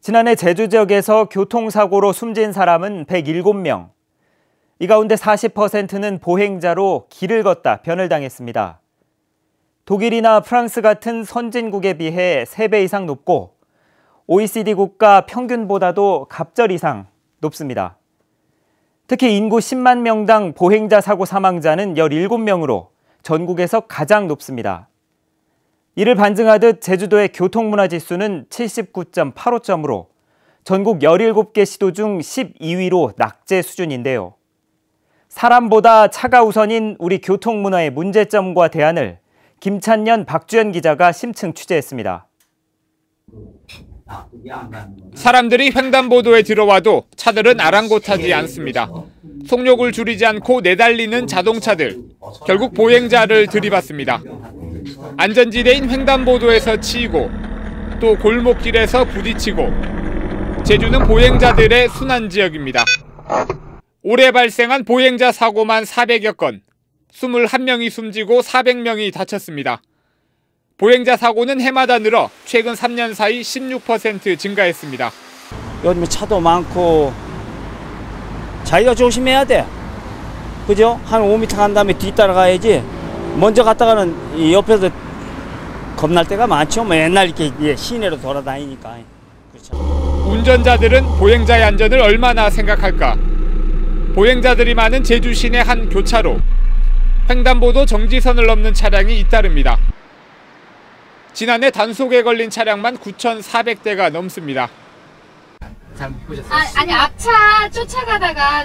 지난해 제주 지역에서 교통사고로 숨진 사람은 107명. 이 가운데 40%는 보행자로 길을 걷다 변을 당했습니다. 독일이나 프랑스 같은 선진국에 비해 3배 이상 높고 OECD 국가 평균보다도 갑절 이상 높습니다. 특히 인구 10만 명당 보행자 사고 사망자는 17명으로 전국에서 가장 높습니다. 이를 반증하듯 제주도의 교통문화지수는 79.85점으로 전국 17개 시도 중 12위로 낙제 수준인데요. 사람보다 차가 우선인 우리 교통문화의 문제점과 대안을 김찬년, 박주연 기자가 심층 취재했습니다. 사람들이 횡단보도에 들어와도 차들은 아랑곳하지 않습니다. 속력을 줄이지 않고 내달리는 자동차들, 결국 보행자를 들이받습니다. 안전지대인 횡단보도에서 치이고 또 골목길에서 부딪히고 제주는 보행자들의 순환 지역입니다. 올해 발생한 보행자 사고만 400여 건, 21명이 숨지고 400명이 다쳤습니다. 보행자 사고는 해마다 늘어 최근 3년 사이 16% 증가했습니다. 요즘에 차도 많고 자기가 조심해야 돼. 그죠? 한 5m 간 다음에 뒤따라가야지. 먼저 갔다가는 이 옆에서 겁날 때가 많죠. 맨날 이렇게 시내로 돌아다니니까. 그렇죠. 운전자들은 보행자의 안전을 얼마나 생각할까? 보행자들이 많은 제주 시내 한 교차로. 횡단보도 정지선을 넘는 차량이 잇따릅니다. 지난해 단속에 걸린 차량만 9,400대가 넘습니다. 아니 앞차 쫓아가다가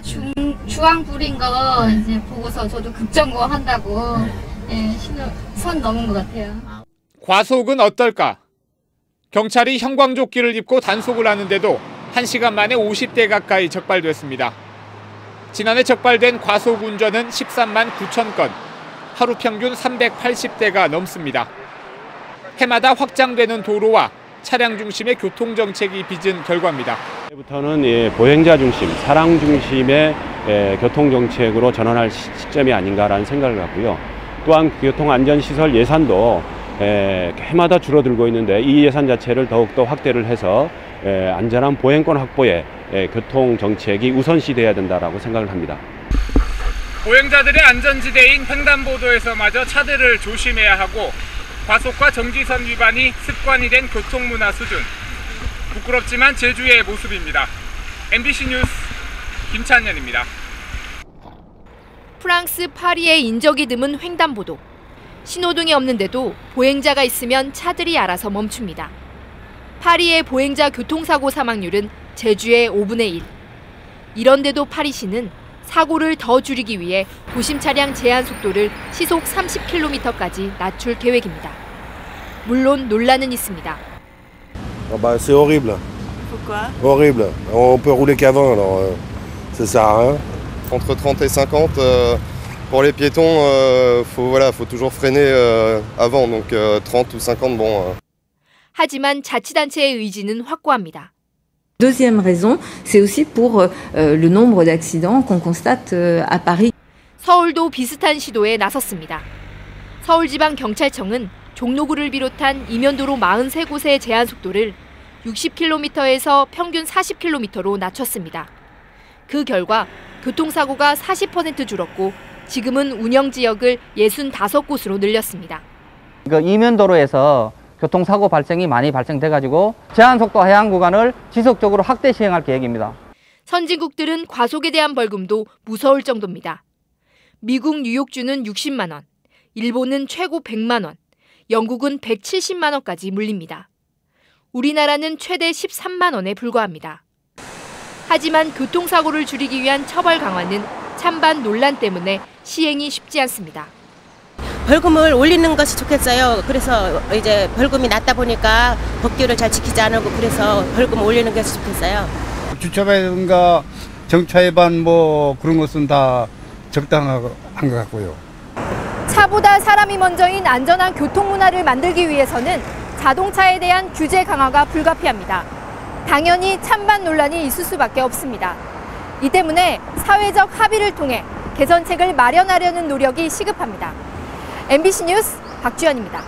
주황 불인 거 이제 보고서 저도 급정거 한다고 선 넘은 것 같아요. 과속은 어떨까? 경찰이 형광조끼를 입고 단속을 하는데도 1시간 만에 50대 가까이 적발됐습니다. 지난해 적발된 과속 운전은 13만 9천 건, 하루 평균 380대가 넘습니다. 해마다 확장되는 도로와 차량 중심의 교통정책이 빚은 결과입니다. 이제부터는 보행자 중심, 사람 중심의 교통정책으로 전환할 시점이 아닌가라는 생각을 갖고요. 또한 교통안전시설 예산도 해마다 줄어들고 있는데 이 예산 자체를 더욱더 확대를 해서 안전한 보행권 확보에 교통정책이 우선시돼야 된다고 생각을 합니다. 보행자들의 안전지대인 횡단보도에서마저 차들을 조심해야 하고 과속과 정지선 위반이 습관이 된 교통문화 수준. 부끄럽지만 제주의 모습입니다. MBC 뉴스 김찬년입니다. 프랑스 파리의 인적이 드문 횡단보도. 신호등이 없는데도 보행자가 있으면 차들이 알아서 멈춥니다. 파리의 보행자 교통사고 사망률은 제주의 5분의 1. 이런데도 파리시는 사고를 더 줄이기 위해 도심 차량 제한 속도를 시속 30km까지 낮출 계획입니다. 물론 논란은 있습니다. C'est horrible. Pourquoi? Horrible. On peut rouler qu'avant, alors ça sert à rien. Entre 30 et 50, pour les piétons, faut toujours freiner avant, donc 30 ou 50, bon. 하지만 자치단체의 의지는 확고합니다. Deuxième raison, c'est aussi pour le nombre d'accidents qu'on constate à Paris. 서울도 비슷한 시도에 나섰습니다. 서울지방경찰청은 종로구를 비롯한 이면도로 43곳의 제한 속도를 60km에서 평균 40km로 낮췄습니다. 그 결과 교통사고가 40% 줄었고 지금은 운영지역을 65곳으로 늘렸습니다. 이면도로에서 교통사고 발생이 많이 발생돼가지고 제한속도 하향 구간을 지속적으로 확대 시행할 계획입니다. 선진국들은 과속에 대한 벌금도 무서울 정도입니다. 미국 뉴욕주는 60만 원, 일본은 최고 100만 원, 영국은 170만 원까지 물립니다. 우리나라는 최대 13만 원에 불과합니다. 하지만 교통사고를 줄이기 위한 처벌 강화는 찬반 논란 때문에 시행이 쉽지 않습니다. 벌금을 올리는 것이 좋겠어요. 그래서 이제 벌금이 낮다 보니까 법규를 잘 지키지 않고 그래서 벌금 올리는 것이 좋겠어요. 주차라든가 정차 위반 그런 것은 다 적당한 것 같고요. 차보다 사람이 먼저인 안전한 교통문화를 만들기 위해서는 자동차에 대한 규제 강화가 불가피합니다. 당연히 찬반 논란이 있을 수밖에 없습니다. 이 때문에 사회적 합의를 통해 개선책을 마련하려는 노력이 시급합니다. MBC 뉴스 박주연입니다.